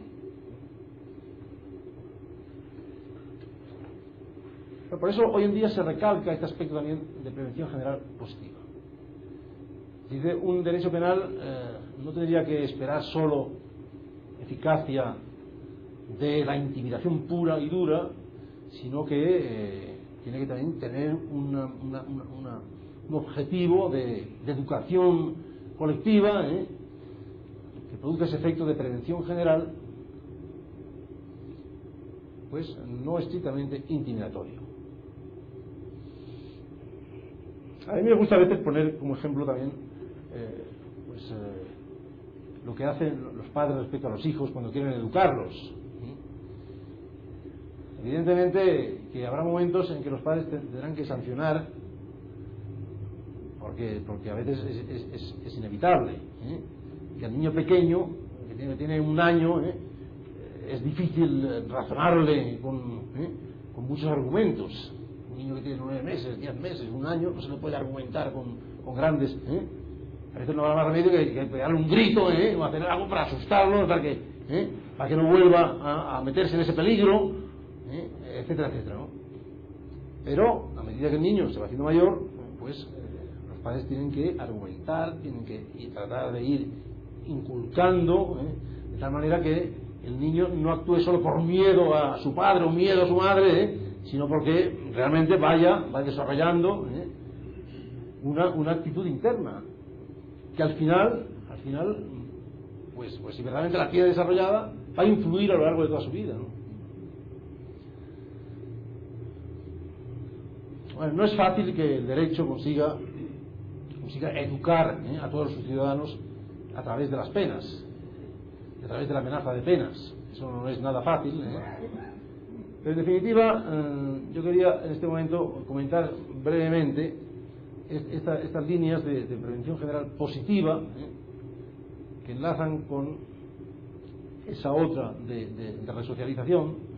Pero por eso hoy en día se recalca este aspecto también de prevención general positiva. Dice, un derecho penal no tendría que esperar solo eficacia de la intimidación pura y dura, sino que tiene que también tener un objetivo de educación colectiva, que produzca ese efecto de prevención general, pues no estrictamente intimidatorio. A mí me gusta a veces poner como ejemplo también lo que hacen los padres respecto a los hijos cuando quieren educarlos. Evidentemente que habrá momentos en que los padres tendrán que sancionar, porque a veces es inevitable, que al niño pequeño, que tiene un año, es difícil razonarle con muchos argumentos. Un niño que tiene 9 meses, 10 meses, un año, no se le puede argumentar con grandes... A veces no habrá más remedio que pegarle un grito, o hacer algo para asustarlo, para que no vuelva a meterse en ese peligro, etcétera, etcétera, ¿no? Pero a medida que el niño se va haciendo mayor, pues los padres tienen que argumentar, tienen que tratar de ir inculcando, de tal manera que el niño no actúe solo por miedo a su padre o miedo a su madre, sino porque realmente vaya desarrollando una actitud interna que al final pues si verdaderamente la tiene desarrollada, va a influir a lo largo de toda su vida, ¿no? Bueno, no es fácil que el derecho consiga educar a todos sus ciudadanos a través de las penas, a través de la amenaza de penas. Eso no es nada fácil, Pero en definitiva, yo quería en este momento comentar brevemente estas líneas de prevención general positiva, que enlazan con esa otra de resocialización,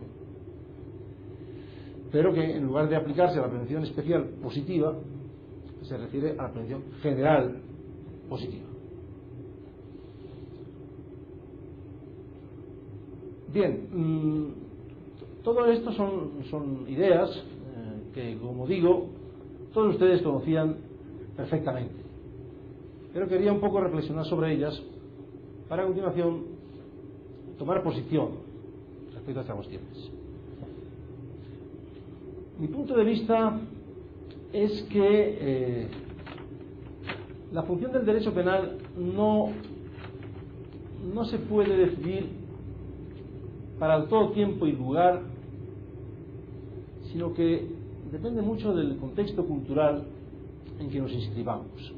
pero que en lugar de aplicarse a la prevención especial positiva, se refiere a la prevención general positiva. Bien, todo esto son ideas que, como digo, todos ustedes conocían perfectamente, pero quería un poco reflexionar sobre ellas para a continuación tomar posición respecto a estas cuestiones. Mi punto de vista es que la función del derecho penal no se puede decidir para todo tiempo y lugar, sino que depende mucho del contexto cultural en que nos inscribamos.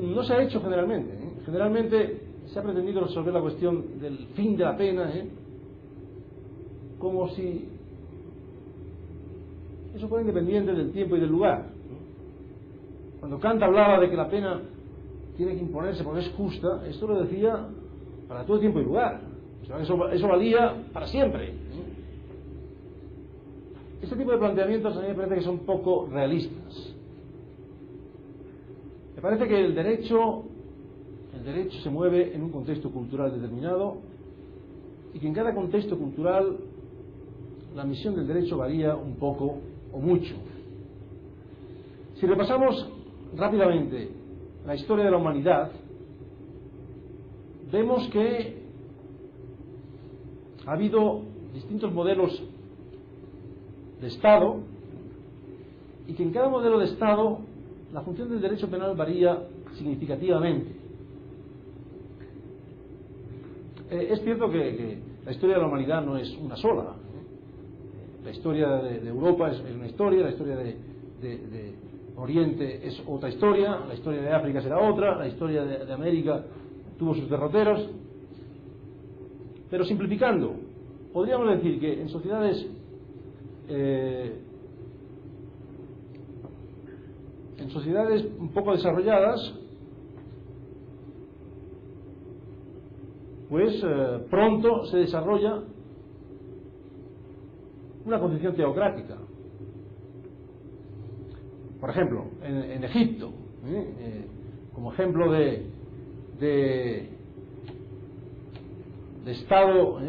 No se ha hecho generalmente. Generalmente se ha pretendido resolver la cuestión del fin de la pena, como si eso fuera independiente del tiempo y del lugar. Cuando Kant hablaba de que la pena tiene que imponerse porque es justa, esto lo decía para todo tiempo y lugar. O sea, eso valía para siempre. Este tipo de planteamientos a mí me parece que son poco realistas. Me parece que el derecho se mueve en un contexto cultural determinado y que en cada contexto cultural la misión del derecho varía un poco o mucho. Si repasamos rápidamente la historia de la humanidad, vemos que ha habido distintos modelos de Estado y que en cada modelo de Estado la función del derecho penal varía significativamente. Es cierto que la historia de la humanidad no es una sola. La historia de Europa es una historia, la historia de Oriente es otra historia, la historia de África será otra, la historia de América tuvo sus derroteros. Pero simplificando, podríamos decir que en sociedades un poco desarrolladas, pues pronto se desarrolla una concepción teocrática. Por ejemplo, en Egipto, como ejemplo de Estado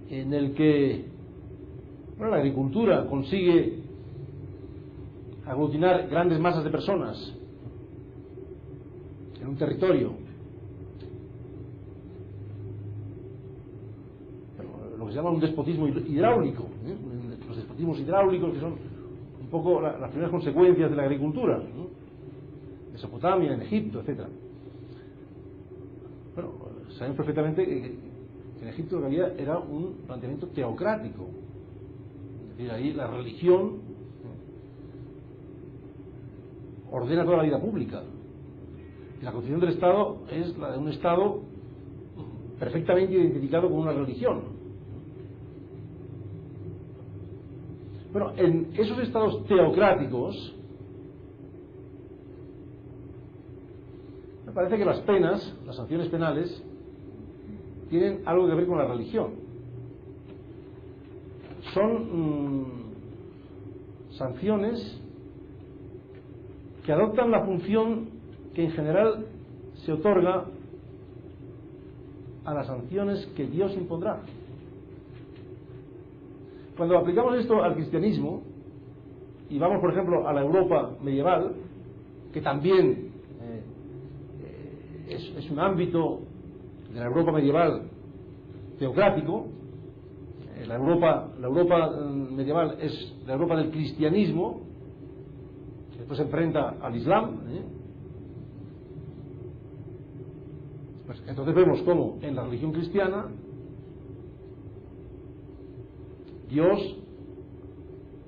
en el que la agricultura consigue aglutinar grandes masas de personas en un territorio, lo que se llama un despotismo hidráulico, los despotismos hidráulicos, que son un poco las primeras consecuencias de la agricultura, Mesopotamia, en Egipto, etc. Bueno, sabemos perfectamente que en Egipto lo que había era un planteamiento teocrático, es decir, ahí la religión ordena toda la vida pública. Y la concepción del Estado es la de un Estado perfectamente identificado con una religión. Bueno, en esos estados teocráticos me parece que las penas, las sanciones penales, tienen algo que ver con la religión. Son sanciones que adoptan la función que en general se otorga a las sanciones que Dios impondrá. Cuando aplicamos esto al cristianismo y vamos, por ejemplo, a la Europa medieval, que también es un ámbito de la Europa medieval teocrático, la Europa medieval es la Europa del cristianismo, que después se enfrenta al Islam, pues entonces vemos cómo en la religión cristiana Dios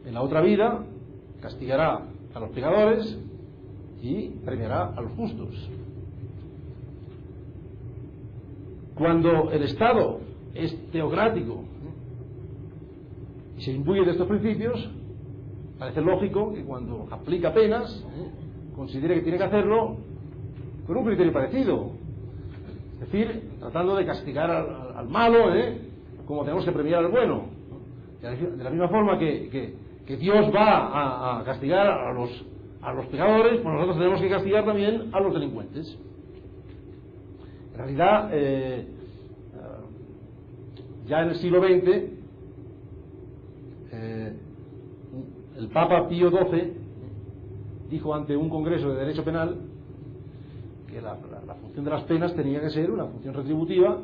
en la otra vida castigará a los pecadores y premiará a los justos. Cuando el Estado es teocrático y se imbuye de estos principios, parece lógico que cuando aplica penas considere que tiene que hacerlo con un criterio parecido, es decir, tratando de castigar al malo como tenemos que premiar al bueno. De la misma forma que Dios va a castigar a los pecadores, pues nosotros tenemos que castigar también a los delincuentes. En realidad, ya en el siglo XX, el Papa Pío XII dijo ante un congreso de derecho penal que la función de las penas tenía que ser una función retributiva,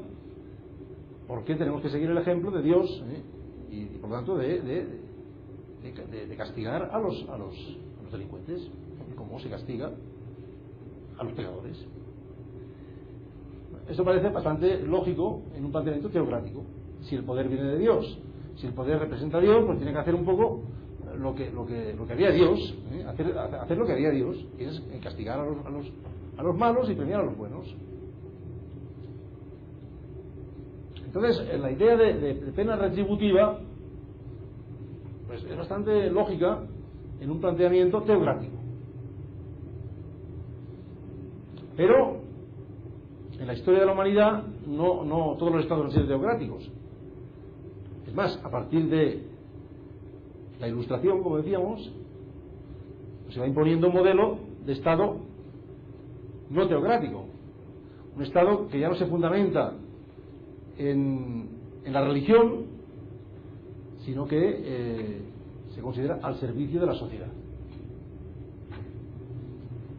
porque tenemos que seguir el ejemplo de Dios y por lo tanto de castigar a los delincuentes. como se castiga a los pecadores. Esto parece bastante lógico en un planteamiento teocrático. Si el poder viene de Dios, si el poder representa a Dios, pues tiene que hacer un poco lo que haría Dios, hacer lo que haría Dios, que es castigar a los malos y premiar a los buenos. Entonces, la idea de pena retributiva pues es bastante lógica en un planteamiento teocrático. Pero en la historia de la humanidad no todos los estados han sido teocráticos. Es más, a partir de la Ilustración, como decíamos, pues se va imponiendo un modelo de estado no teocrático, un estado que ya no se fundamenta en la religión, sino que se considera al servicio de la sociedad.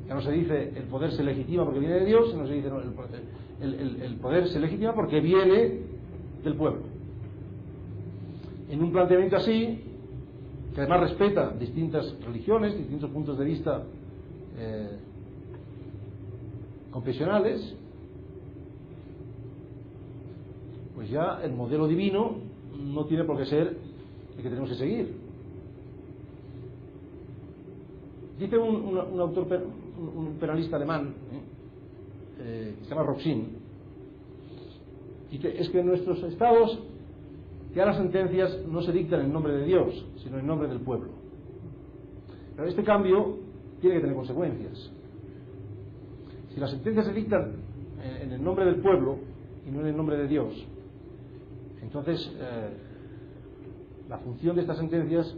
Ya no se dice el poder se legitima porque viene de Dios, sino se dice no, el poder se legitima porque viene del pueblo. En un planteamiento así, que además respeta distintas religiones, distintos puntos de vista confesionales, pues ya el modelo divino no tiene por qué ser el que tenemos que seguir. Dice un autor, un penalista alemán, que se llama Roxin, dice, es que en nuestros estados ya las sentencias no se dictan en nombre de Dios, sino en nombre del pueblo. Pero este cambio tiene que tener consecuencias. Si las sentencias se dictan en el nombre del pueblo y no en el nombre de Dios, entonces la función de estas sentencias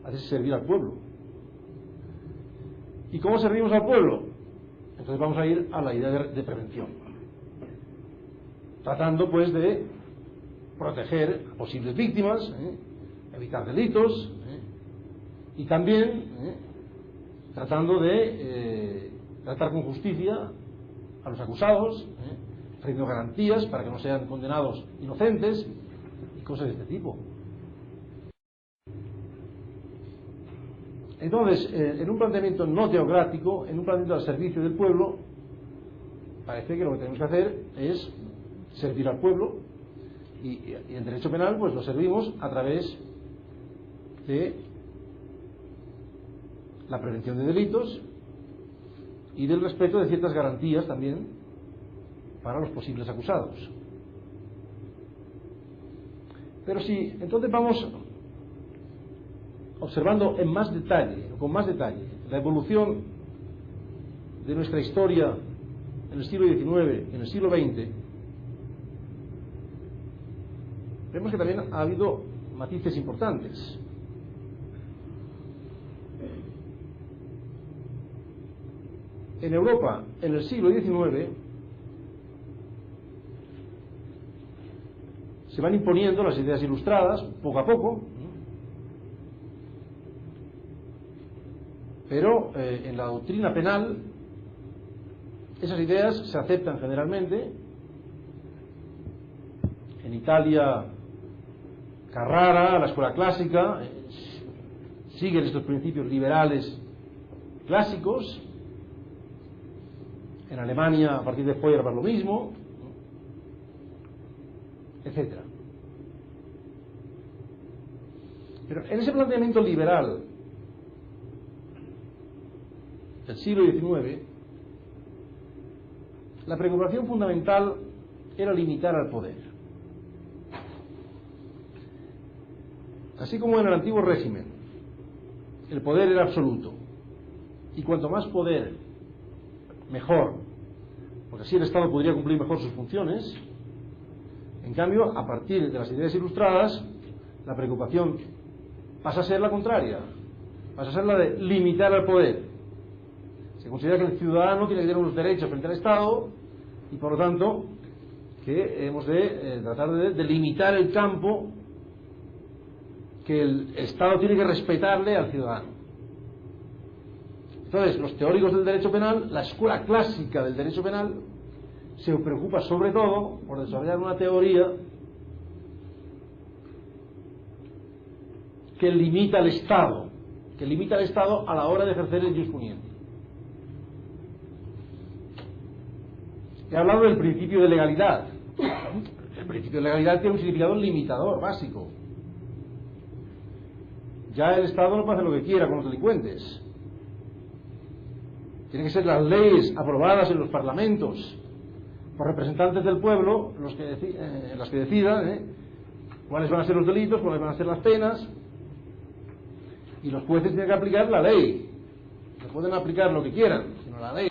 hace servir al pueblo. ¿Y cómo servimos al pueblo? Entonces vamos a ir a la idea de prevención, tratando pues de proteger a posibles víctimas, evitar delitos, y también tratando de tratar con justicia a los acusados, ofreciendo garantías para que no sean condenados inocentes y cosas de este tipo. Entonces, en un planteamiento no teocrático, en un planteamiento al servicio del pueblo, parece que lo que tenemos que hacer es servir al pueblo, y en derecho penal pues lo servimos a través de la prevención de delitos y del respeto de ciertas garantías también para los posibles acusados. Pero si entonces vamos observando en más detalle, con más detalle, la evolución de nuestra historia en el siglo XIX, en el siglo XX, vemos que también ha habido matices importantes. En Europa, en el siglo XIX, se van imponiendo las ideas ilustradas poco a poco, pero en la doctrina penal esas ideas se aceptan generalmente. En Italia, Carrara, la escuela clásica, siguen estos principios liberales clásicos. En Alemania, a partir de Feuerbach, lo mismo, etc. Pero en ese planteamiento liberal del siglo XIX, la preocupación fundamental era limitar al poder. Así como en el antiguo régimen el poder era absoluto, y cuanto más poder mejor, porque así el Estado podría cumplir mejor sus funciones. En cambio, a partir de las ideas ilustradas, la preocupación pasa a ser la contraria, pasa a ser la de limitar al poder. Se considera que el ciudadano tiene que tener unos derechos frente al Estado y por lo tanto que hemos de tratar de limitar el campo que el Estado tiene que respetarle al ciudadano. Entonces, los teóricos del derecho penal, la escuela clásica del derecho penal, se preocupa sobre todo por desarrollar una teoría que limita al Estado a la hora de ejercer el jus puniendi. He hablado del principio de legalidad. El principio de legalidad tiene un significado limitador, básico. Ya el Estado no puede hacer lo que quiera con los delincuentes. Tienen que ser las leyes aprobadas en los parlamentos por representantes del pueblo las que decidan cuáles van a ser los delitos, cuáles van a ser las penas, y los jueces tienen que aplicar la ley. No pueden aplicar lo que quieran, sino la ley.